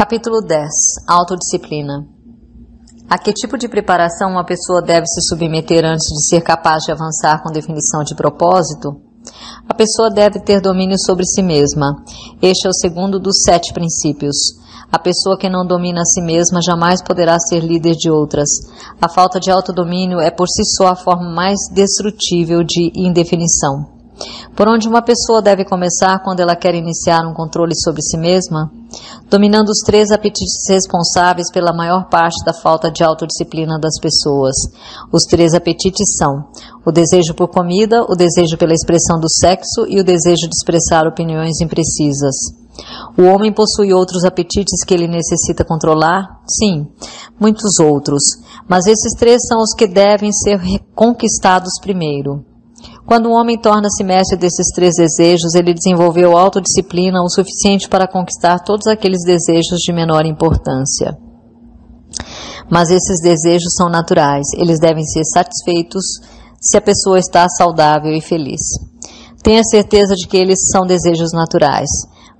Capítulo 10. Autodisciplina. A que tipo de preparação uma pessoa deve se submeter antes de ser capaz de avançar com definição de propósito? A pessoa deve ter domínio sobre si mesma. Este é o segundo dos 7 princípios. A pessoa que não domina a si mesma jamais poderá ser líder de outras. A falta de autodomínio é por si só a forma mais destrutível de indefinição. Por onde uma pessoa deve começar quando ela quer iniciar um controle sobre si mesma? Dominando os 3 apetites responsáveis pela maior parte da falta de autodisciplina das pessoas. Os 3 apetites são o desejo por comida, o desejo pela expressão do sexo e o desejo de expressar opiniões imprecisas. O homem possui outros apetites que ele necessita controlar? Sim, muitos outros, mas esses 3 são os que devem ser conquistados primeiro. Quando um homem torna-se mestre desses 3 desejos, ele desenvolveu autodisciplina o suficiente para conquistar todos aqueles desejos de menor importância. Mas esses desejos são naturais, eles devem ser satisfeitos se a pessoa está saudável e feliz. Tenha certeza de que eles são desejos naturais,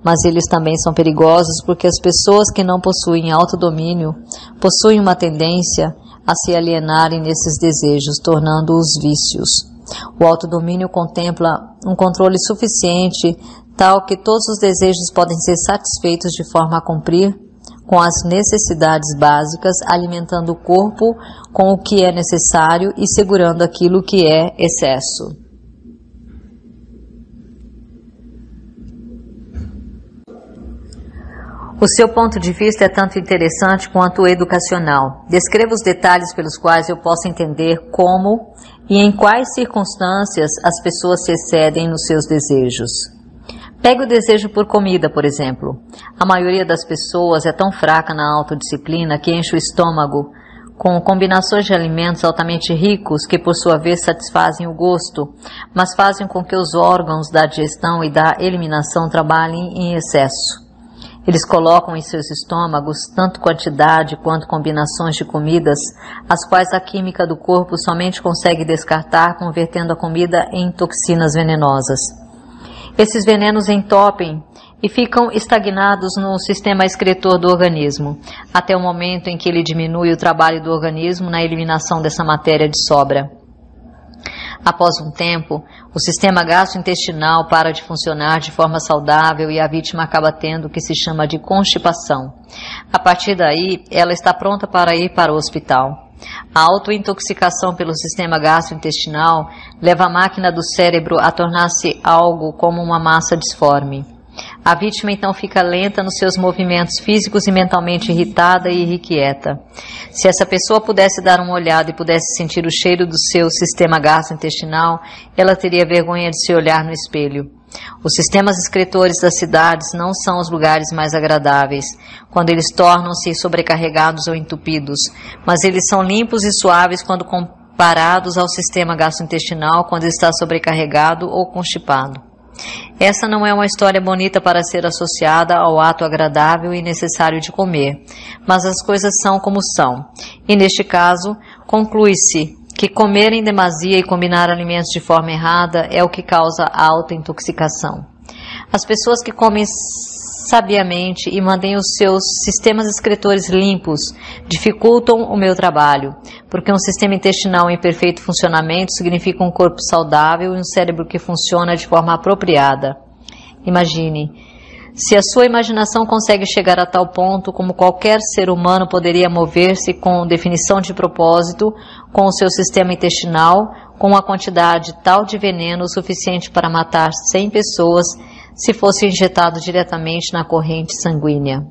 mas eles também são perigosos porque as pessoas que não possuem autodomínio possuem uma tendência a se alienarem nesses desejos, tornando-os vícios. O autodomínio contempla um controle suficiente, tal que todos os desejos podem ser satisfeitos de forma a cumprir com as necessidades básicas, alimentando o corpo com o que é necessário e segurando aquilo que é excesso. O seu ponto de vista é tanto interessante quanto educacional. Descreva os detalhes pelos quais eu possa entender como e em quais circunstâncias as pessoas se excedem nos seus desejos. Pegue o desejo por comida, por exemplo. A maioria das pessoas é tão fraca na autodisciplina que enche o estômago com combinações de alimentos altamente ricos que, por sua vez, satisfazem o gosto, mas fazem com que os órgãos da digestão e da eliminação trabalhem em excesso. Eles colocam em seus estômagos tanto quantidade quanto combinações de comidas, as quais a química do corpo somente consegue descartar, convertendo a comida em toxinas venenosas. Esses venenos entopem e ficam estagnados no sistema excretor do organismo, até o momento em que ele diminui o trabalho do organismo na eliminação dessa matéria de sobra. Após um tempo, o sistema gastrointestinal para de funcionar de forma saudável e a vítima acaba tendo o que se chama de constipação. A partir daí, ela está pronta para ir para o hospital. A autointoxicação pelo sistema gastrointestinal leva a máquina do cérebro a tornar-se algo como uma massa disforme. A vítima então fica lenta nos seus movimentos físicos e mentalmente irritada e irrequieta. Se essa pessoa pudesse dar uma olhada e pudesse sentir o cheiro do seu sistema gastrointestinal, ela teria vergonha de se olhar no espelho. Os sistemas excretores das cidades não são os lugares mais agradáveis, quando eles tornam-se sobrecarregados ou entupidos, mas eles são limpos e suaves quando comparados ao sistema gastrointestinal quando está sobrecarregado ou constipado. Essa não é uma história bonita para ser associada ao ato agradável e necessário de comer, mas as coisas são como são, e neste caso, conclui-se que comer em demasia e combinar alimentos de forma errada é o que causa a autointoxicação. As pessoas que comem sabiamente e mantêm os seus sistemas excretores limpos dificultam o meu trabalho, porque um sistema intestinal em perfeito funcionamento significa um corpo saudável e um cérebro que funciona de forma apropriada. Imagine, se a sua imaginação consegue chegar a tal ponto, como qualquer ser humano poderia mover-se com definição de propósito, com o seu sistema intestinal, com uma quantidade tal de veneno suficiente para matar 100 pessoas, se fosse injetado diretamente na corrente sanguínea.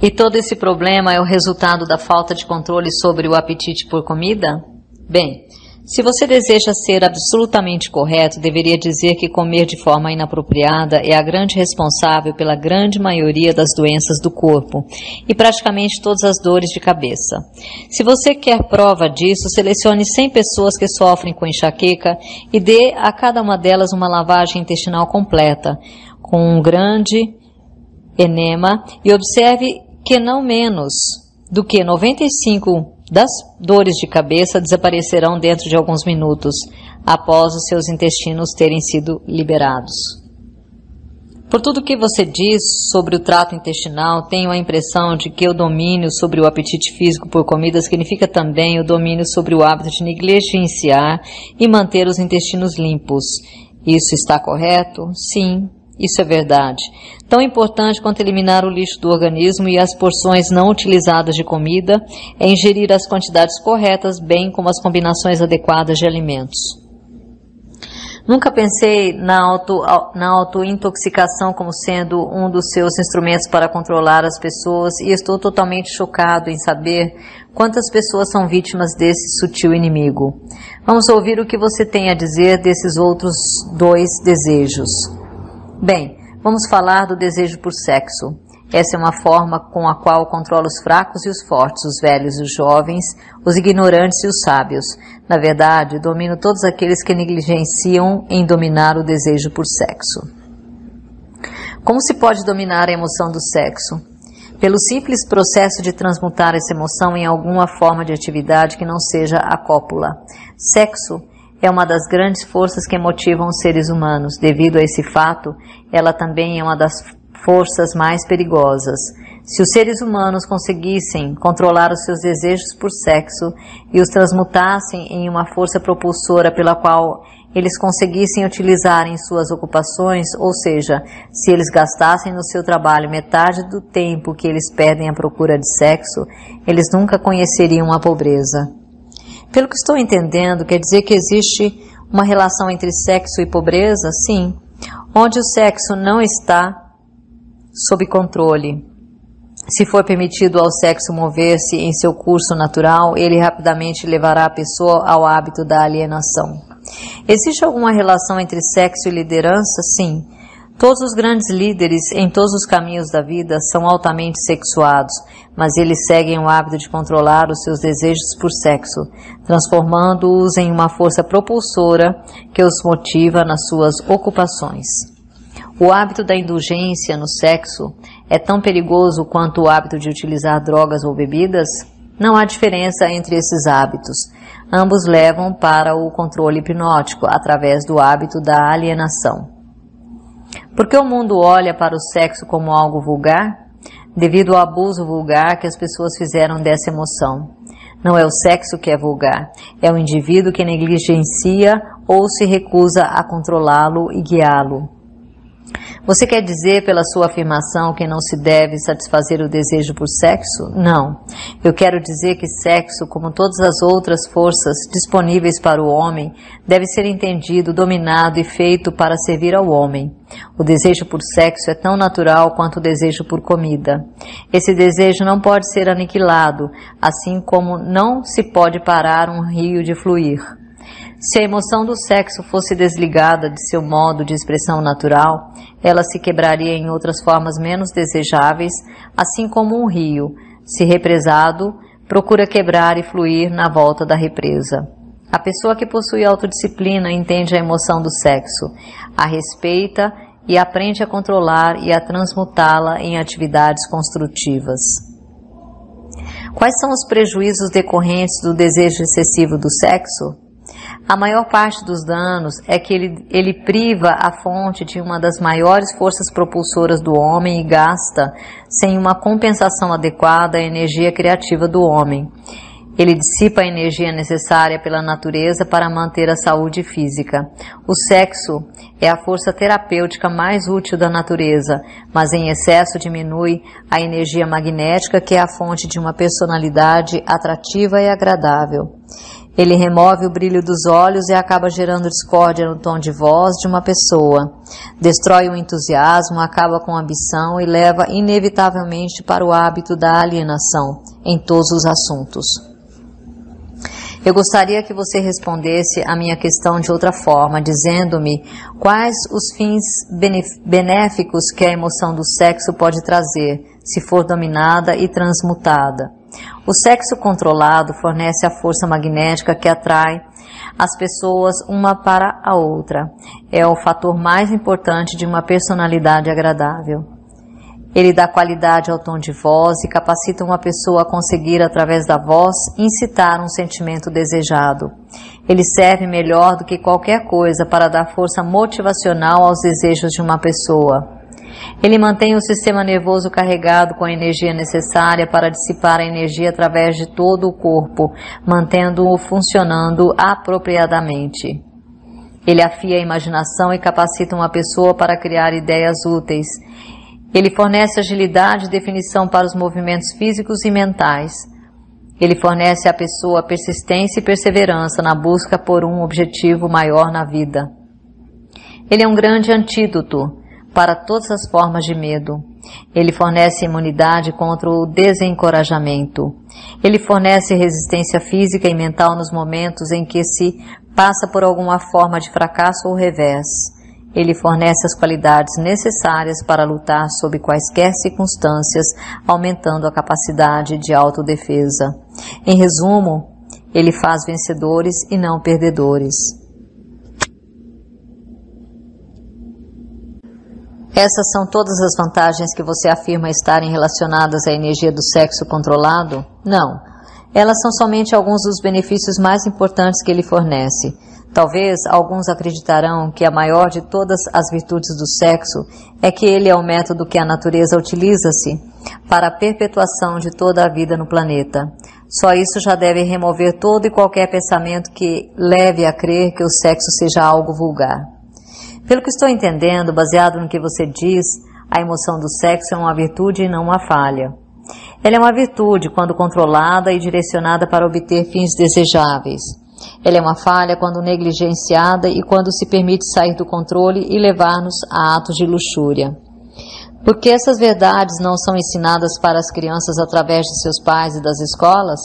E todo esse problema é o resultado da falta de controle sobre o apetite por comida? Bem, se você deseja ser absolutamente correto, deveria dizer que comer de forma inapropriada é a grande responsável pela grande maioria das doenças do corpo e praticamente todas as dores de cabeça. Se você quer prova disso, selecione 100 pessoas que sofrem com enxaqueca e dê a cada uma delas uma lavagem intestinal completa, com um grande enema, e observe que não menos do que 95 das dores de cabeça desaparecerão dentro de alguns minutos, após os seus intestinos terem sido liberados. Por tudo que você diz sobre o trato intestinal, tenho a impressão de que o domínio sobre o apetite físico por comida significa também o domínio sobre o hábito de negligenciar e manter os intestinos limpos. Isso está correto? Sim, isso é verdade. Tão importante quanto eliminar o lixo do organismo e as porções não utilizadas de comida é ingerir as quantidades corretas, bem como as combinações adequadas de alimentos. Nunca pensei na autointoxicação como sendo um dos seus instrumentos para controlar as pessoas e estou totalmente chocado em saber quantas pessoas são vítimas desse sutil inimigo. Vamos ouvir o que você tem a dizer desses outros dois desejos. Bem, vamos falar do desejo por sexo. Essa é uma forma com a qual controla os fracos e os fortes, os velhos e os jovens, os ignorantes e os sábios. Na verdade, domino todos aqueles que negligenciam em dominar o desejo por sexo. Como se pode dominar a emoção do sexo? Pelo simples processo de transmutar essa emoção em alguma forma de atividade que não seja a cópula. Sexo é uma das grandes forças que motivam os seres humanos. Devido a esse fato, ela também é uma das forças mais perigosas. Se os seres humanos conseguissem controlar os seus desejos por sexo e os transmutassem em uma força propulsora pela qual eles conseguissem utilizar em suas ocupações, ou seja, se eles gastassem no seu trabalho metade do tempo que eles perdem à procura de sexo, eles nunca conheceriam a pobreza. Pelo que estou entendendo, quer dizer que existe uma relação entre sexo e pobreza? Sim. Onde o sexo não está sob controle. Se for permitido ao sexo mover-se em seu curso natural, ele rapidamente levará a pessoa ao hábito da alienação. Existe alguma relação entre sexo e liderança? Sim. Todos os grandes líderes em todos os caminhos da vida são altamente sexuados, mas eles seguem o hábito de controlar os seus desejos por sexo, transformando-os em uma força propulsora que os motiva nas suas ocupações. O hábito da indulgência no sexo é tão perigoso quanto o hábito de utilizar drogas ou bebidas? Não há diferença entre esses hábitos. Ambos levam para o controle hipnótico através do hábito da alienação. Por que o mundo olha para o sexo como algo vulgar? Devido ao abuso vulgar que as pessoas fizeram dessa emoção. Não é o sexo que é vulgar, é o indivíduo que negligencia ou se recusa a controlá-lo e guiá-lo. Você quer dizer pela sua afirmação que não se deve satisfazer o desejo por sexo? Não. Eu quero dizer que sexo, como todas as outras forças disponíveis para o homem, deve ser entendido, dominado e feito para servir ao homem. O desejo por sexo é tão natural quanto o desejo por comida. Esse desejo não pode ser aniquilado, assim como não se pode parar um rio de fluir. Se a emoção do sexo fosse desligada de seu modo de expressão natural, ela se quebraria em outras formas menos desejáveis, assim como um rio, se represado, procura quebrar e fluir na volta da represa. A pessoa que possui autodisciplina entende a emoção do sexo, a respeita e aprende a controlar e a transmutá-la em atividades construtivas. Quais são os prejuízos decorrentes do desejo excessivo do sexo? A maior parte dos danos é que ele priva a fonte de uma das maiores forças propulsoras do homem e gasta, sem uma compensação adequada, a energia criativa do homem. Ele dissipa a energia necessária pela natureza para manter a saúde física. O sexo é a força terapêutica mais útil da natureza, mas em excesso diminui a energia magnética, que é a fonte de uma personalidade atrativa e agradável. Ele remove o brilho dos olhos e acaba gerando discórdia no tom de voz de uma pessoa. Destrói o entusiasmo, acaba com a ambição e leva inevitavelmente para o hábito da alienação em todos os assuntos. Eu gostaria que você respondesse a minha questão de outra forma, dizendo-me quais os fins benéficos que a emoção do sexo pode trazer, se for dominada e transmutada. O sexo controlado fornece a força magnética que atrai as pessoas uma para a outra. É o fator mais importante de uma personalidade agradável. Ele dá qualidade ao tom de voz e capacita uma pessoa a conseguir, através da voz, incitar um sentimento desejado. Ele serve melhor do que qualquer coisa para dar força motivacional aos desejos de uma pessoa. Ele mantém o sistema nervoso carregado com a energia necessária para dissipar a energia através de todo o corpo, mantendo-o funcionando apropriadamente. Ele afia a imaginação e capacita uma pessoa para criar ideias úteis. Ele fornece agilidade e definição para os movimentos físicos e mentais. Ele fornece à pessoa persistência e perseverança na busca por um objetivo maior na vida. Ele é um grande antídoto para todas as formas de medo. Ele fornece imunidade contra o desencorajamento. Ele fornece resistência física e mental nos momentos em que se passa por alguma forma de fracasso ou revés. Ele fornece as qualidades necessárias para lutar sob quaisquer circunstâncias, aumentando a capacidade de autodefesa. Em resumo, ele faz vencedores e não perdedores. Essas são todas as vantagens que você afirma estarem relacionadas à energia do sexo controlado? Não. Elas são somente alguns dos benefícios mais importantes que ele fornece. Talvez alguns acreditarão que a maior de todas as virtudes do sexo é que ele é o método que a natureza utiliza-se para a perpetuação de toda a vida no planeta. Só isso já deve remover todo e qualquer pensamento que leve a crer que o sexo seja algo vulgar. Pelo que estou entendendo, baseado no que você diz, a emoção do sexo é uma virtude e não uma falha. Ela é uma virtude quando controlada e direcionada para obter fins desejáveis. Ela é uma falha quando negligenciada e quando se permite sair do controle e levar-nos a atos de luxúria. Por que essas verdades não são ensinadas para as crianças através de seus pais e das escolas?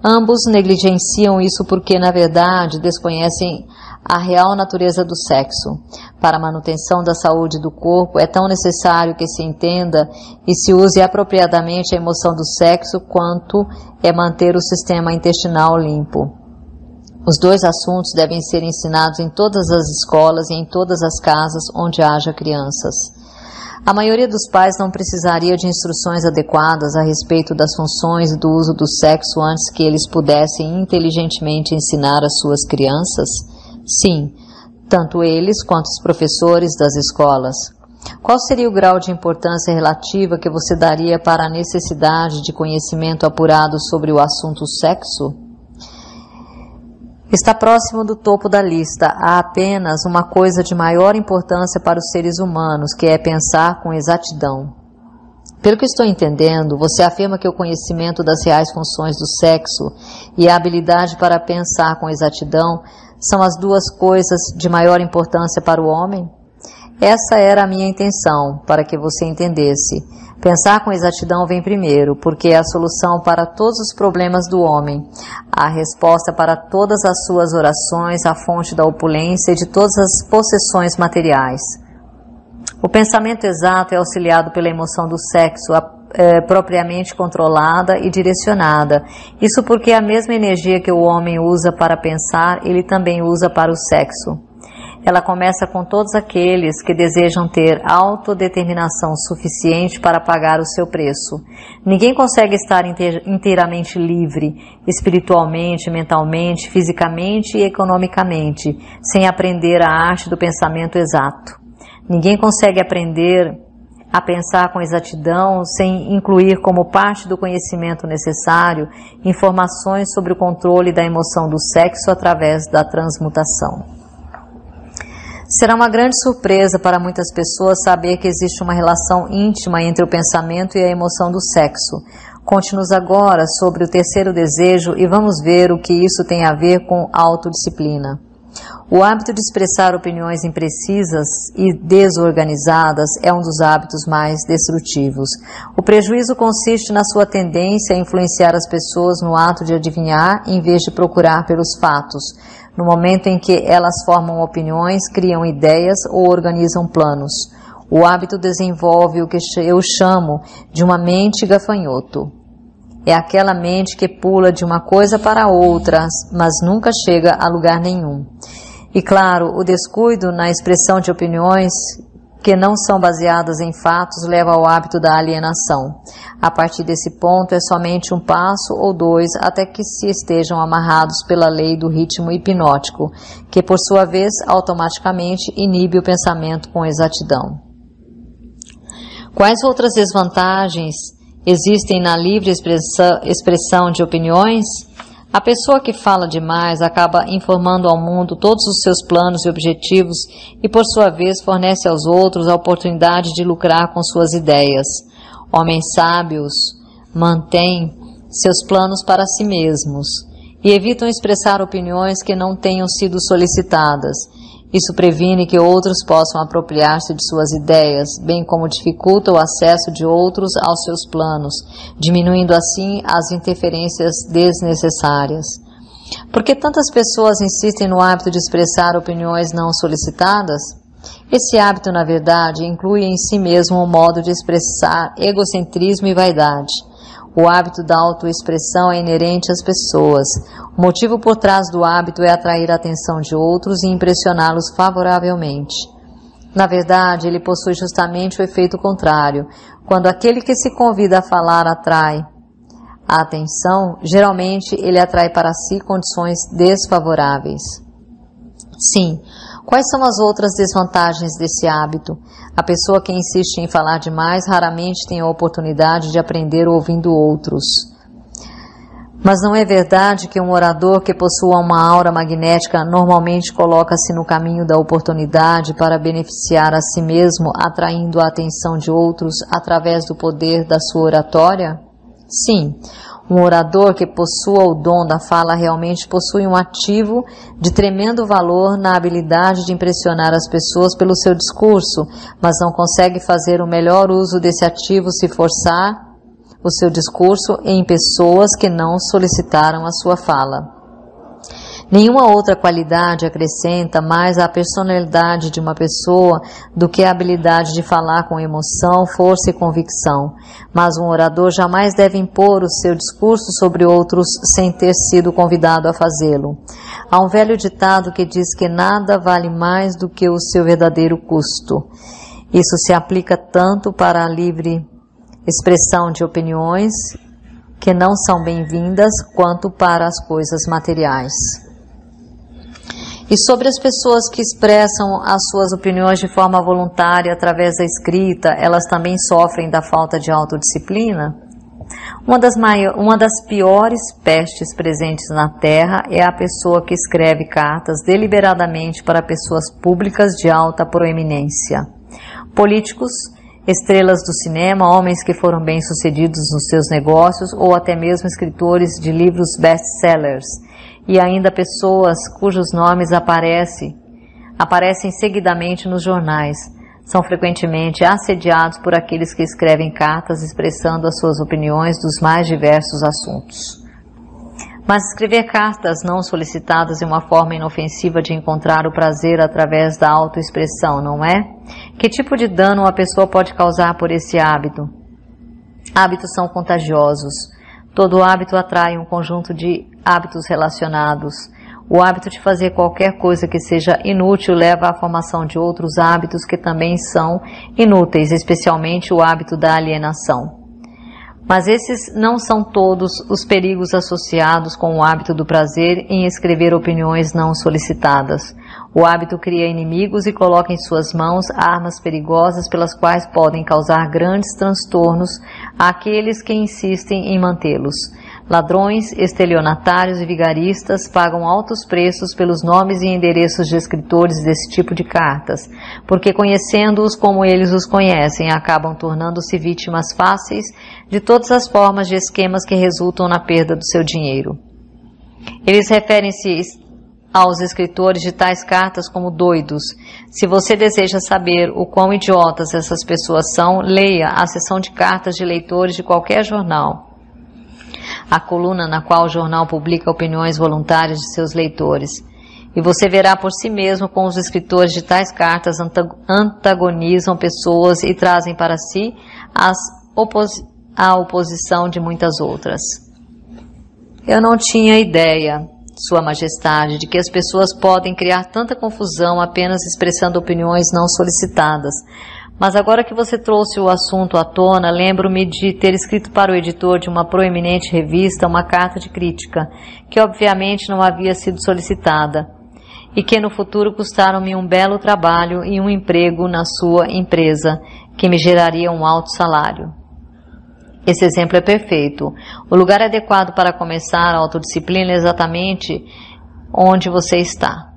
Ambos negligenciam isso porque, na verdade, desconhecem a real natureza do sexo. Para a manutenção da saúde do corpo, é tão necessário que se entenda e se use apropriadamente a emoção do sexo quanto é manter o sistema intestinal limpo. Os dois assuntos devem ser ensinados em todas as escolas e em todas as casas onde haja crianças. A maioria dos pais não precisaria de instruções adequadas a respeito das funções e do uso do sexo antes que eles pudessem inteligentemente ensinar as suas crianças? Sim, tanto eles quanto os professores das escolas. Qual seria o grau de importância relativa que você daria para a necessidade de conhecimento apurado sobre o assunto sexo? Está próximo do topo da lista. Há apenas uma coisa de maior importância para os seres humanos, que é pensar com exatidão. Pelo que estou entendendo, você afirma que o conhecimento das reais funções do sexo e a habilidade para pensar com exatidão são as duas coisas de maior importância para o homem? Essa era a minha intenção, para que você entendesse. Pensar com exatidão vem primeiro, porque é a solução para todos os problemas do homem, a resposta para todas as suas orações, a fonte da opulência e de todas as possessões materiais. O pensamento exato é auxiliado pela emoção do sexo, propriamente controlada e direcionada. Isso porque a mesma energia que o homem usa para pensar, ele também usa para o sexo. Ela começa com todos aqueles que desejam ter autodeterminação suficiente para pagar o seu preço. Ninguém consegue estar inteiramente livre, espiritualmente, mentalmente, fisicamente e economicamente, sem aprender a arte do pensamento exato. Ninguém consegue aprender a pensar com exatidão sem incluir como parte do conhecimento necessário informações sobre o controle da emoção do sexo através da transmutação. Será uma grande surpresa para muitas pessoas saber que existe uma relação íntima entre o pensamento e a emoção do sexo. Conte-nos agora sobre o terceiro desejo e vamos ver o que isso tem a ver com autodisciplina. O hábito de expressar opiniões imprecisas e desorganizadas é um dos hábitos mais destrutivos. O prejuízo consiste na sua tendência a influenciar as pessoas no ato de adivinhar em vez de procurar pelos fatos. No momento em que elas formam opiniões, criam ideias ou organizam planos. O hábito desenvolve o que eu chamo de uma mente gafanhoto. É aquela mente que pula de uma coisa para outra, mas nunca chega a lugar nenhum. E claro, o descuido na expressão de opiniões que não são baseadas em fatos leva ao hábito da alienação. A partir desse ponto é somente um passo ou dois até que se estejam amarrados pela lei do ritmo hipnótico, que por sua vez automaticamente inibe o pensamento com exatidão. Quais outras desvantagens existem na livre expressão de opiniões? A pessoa que fala demais acaba informando ao mundo todos os seus planos e objetivos e, por sua vez, fornece aos outros a oportunidade de lucrar com suas ideias. Homens sábios mantêm seus planos para si mesmos e evitam expressar opiniões que não tenham sido solicitadas. Isso previne que outros possam apropriar-se de suas ideias, bem como dificulta o acesso de outros aos seus planos, diminuindo assim as interferências desnecessárias. Por que tantas pessoas insistem no hábito de expressar opiniões não solicitadas? Esse hábito, na verdade, inclui em si mesmo um modo de expressar egocentrismo e vaidade. O hábito da autoexpressão é inerente às pessoas. O motivo por trás do hábito é atrair a atenção de outros e impressioná-los favoravelmente. Na verdade, ele possui justamente o efeito contrário. Quando aquele que se convida a falar atrai a atenção, geralmente ele atrai para si condições desfavoráveis. Sim. Quais são as outras desvantagens desse hábito? A pessoa que insiste em falar demais raramente tem a oportunidade de aprender ouvindo outros. Mas não é verdade que um orador que possua uma aura magnética normalmente coloca-se no caminho da oportunidade para beneficiar a si mesmo, atraindo a atenção de outros através do poder da sua oratória? Sim. Um orador que possua o dom da fala realmente possui um ativo de tremendo valor na habilidade de impressionar as pessoas pelo seu discurso, mas não consegue fazer o melhor uso desse ativo se forçar o seu discurso em pessoas que não solicitaram a sua fala. Nenhuma outra qualidade acrescenta mais à personalidade de uma pessoa do que a habilidade de falar com emoção, força e convicção. Mas um orador jamais deve impor o seu discurso sobre outros sem ter sido convidado a fazê-lo. Há um velho ditado que diz que nada vale mais do que o seu verdadeiro custo. Isso se aplica tanto para a livre expressão de opiniões que não são bem-vindas, quanto para as coisas materiais. E sobre as pessoas que expressam as suas opiniões de forma voluntária através da escrita, elas também sofrem da falta de autodisciplina? Uma das piores pestes presentes na Terra é a pessoa que escreve cartas deliberadamente para pessoas públicas de alta proeminência. Políticos, estrelas do cinema, homens que foram bem-sucedidos nos seus negócios ou até mesmo escritores de livros best-sellers. E ainda pessoas cujos nomes aparecem seguidamente nos jornais. São frequentemente assediados por aqueles que escrevem cartas expressando as suas opiniões dos mais diversos assuntos. Mas escrever cartas não solicitadas é uma forma inofensiva de encontrar o prazer através da autoexpressão, não é? Que tipo de dano a pessoa pode causar por esse hábito? Hábitos são contagiosos. Todo hábito atrai um conjunto de hábitos relacionados. O hábito de fazer qualquer coisa que seja inútil leva à formação de outros hábitos que também são inúteis, especialmente o hábito da alienação. Mas esses não são todos os perigos associados com o hábito do prazer em escrever opiniões não solicitadas. O hábito cria inimigos e coloca em suas mãos armas perigosas pelas quais podem causar grandes transtornos àqueles que insistem em mantê-los. Ladrões, estelionatários e vigaristas pagam altos preços pelos nomes e endereços de escritores desse tipo de cartas, porque conhecendo-os como eles os conhecem, acabam tornando-se vítimas fáceis de todas as formas de esquemas que resultam na perda do seu dinheiro. Eles referem-se aos escritores de tais cartas como doidos. Se você deseja saber o quão idiotas essas pessoas são, leia a seção de cartas de leitores de qualquer jornal, a coluna na qual o jornal publica opiniões voluntárias de seus leitores. E você verá por si mesmo como os escritores de tais cartas antagonizam pessoas e trazem para si a oposição de muitas outras. Eu não tinha ideia, Sua Majestade, de que as pessoas podem criar tanta confusão apenas expressando opiniões não solicitadas. Mas agora que você trouxe o assunto à tona, lembro-me de ter escrito para o editor de uma proeminente revista uma carta de crítica, que obviamente não havia sido solicitada, e que no futuro custaram-me um belo trabalho e um emprego na sua empresa, que me geraria um alto salário. Esse exemplo é perfeito. O lugar adequado para começar a autodisciplina é exatamente onde você está.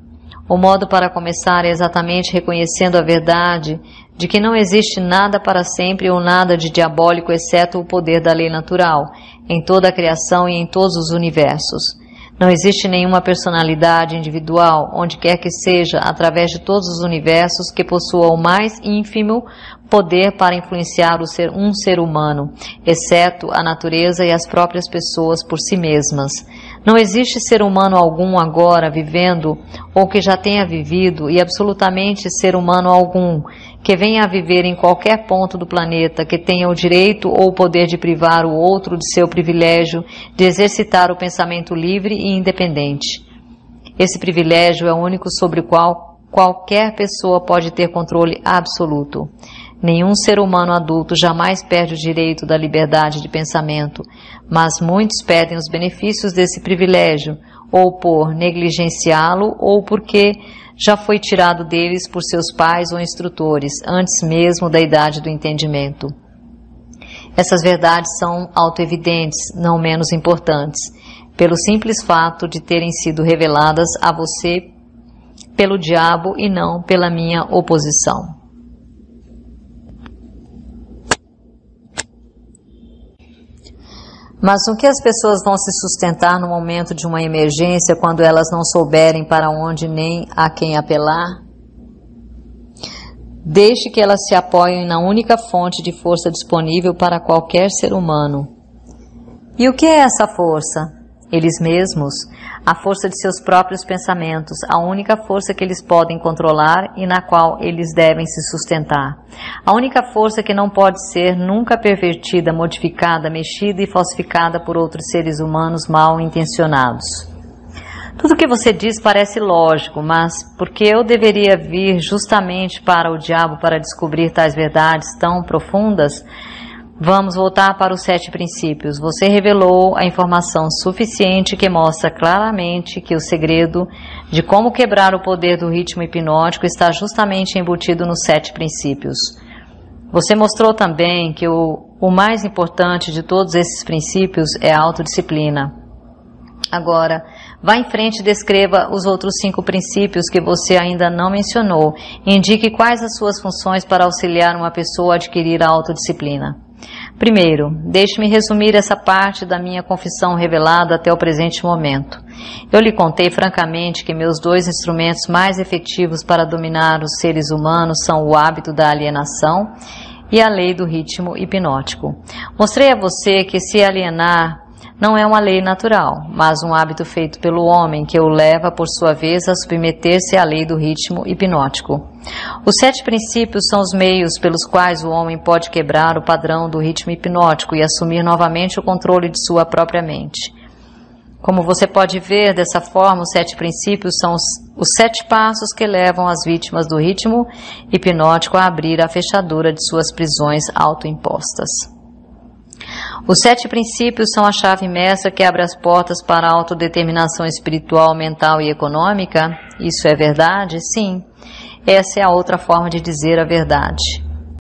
O modo para começar é exatamente reconhecendo a verdade de que não existe nada para sempre ou nada de diabólico exceto o poder da lei natural, em toda a criação e em todos os universos. Não existe nenhuma personalidade individual, onde quer que seja, através de todos os universos, que possua o mais ínfimo poder para influenciar um ser humano, exceto a natureza e as próprias pessoas por si mesmas. Não existe ser humano algum agora vivendo ou que já tenha vivido, e absolutamente ser humano algum que venha a viver em qualquer ponto do planeta que tenha o direito ou o poder de privar o outro de seu privilégio de exercitar o pensamento livre e independente. Esse privilégio é o único sobre o qual qualquer pessoa pode ter controle absoluto. Nenhum ser humano adulto jamais perde o direito da liberdade de pensamento, mas muitos perdem os benefícios desse privilégio, ou por negligenciá-lo, ou porque já foi tirado deles por seus pais ou instrutores, antes mesmo da idade do entendimento. Essas verdades são autoevidentes, não menos importantes, pelo simples fato de terem sido reveladas a você pelo diabo e não pela minha oposição. Mas no que as pessoas vão se sustentar no momento de uma emergência quando elas não souberem para onde nem a quem apelar? Deixe que elas se apoiem na única fonte de força disponível para qualquer ser humano. E o que é essa força? Eles mesmos, a força de seus próprios pensamentos, a única força que eles podem controlar e na qual eles devem se sustentar. A única força que não pode ser nunca pervertida, modificada, mexida e falsificada por outros seres humanos mal intencionados. Tudo o que você diz parece lógico, mas por que eu deveria vir justamente para o diabo para descobrir tais verdades tão profundas? Vamos voltar para os 7 princípios. Você revelou a informação suficiente que mostra claramente que o segredo de como quebrar o poder do ritmo hipnótico está justamente embutido nos 7 princípios. Você mostrou também que o mais importante de todos esses princípios é a autodisciplina. Agora, vá em frente e descreva os outros 5 princípios que você ainda não mencionou e indique quais as suas funções para auxiliar uma pessoa a adquirir a autodisciplina. Primeiro, deixe-me resumir essa parte da minha confissão revelada até o presente momento. Eu lhe contei francamente que meus 2 instrumentos mais efetivos para dominar os seres humanos são o hábito da alienação e a lei do ritmo hipnótico. Mostrei a você que se alienar não é uma lei natural, mas um hábito feito pelo homem que o leva, por sua vez, a submeter-se à lei do ritmo hipnótico. Os 7 princípios são os meios pelos quais o homem pode quebrar o padrão do ritmo hipnótico e assumir novamente o controle de sua própria mente. Como você pode ver, dessa forma, os 7 princípios são os 7 passos que levam as vítimas do ritmo hipnótico a abrir a fechadura de suas prisões autoimpostas. Os 7 princípios são a chave mestra que abre as portas para a autodeterminação espiritual, mental e econômica? Isso é verdade? Sim. Essa é a outra forma de dizer a verdade.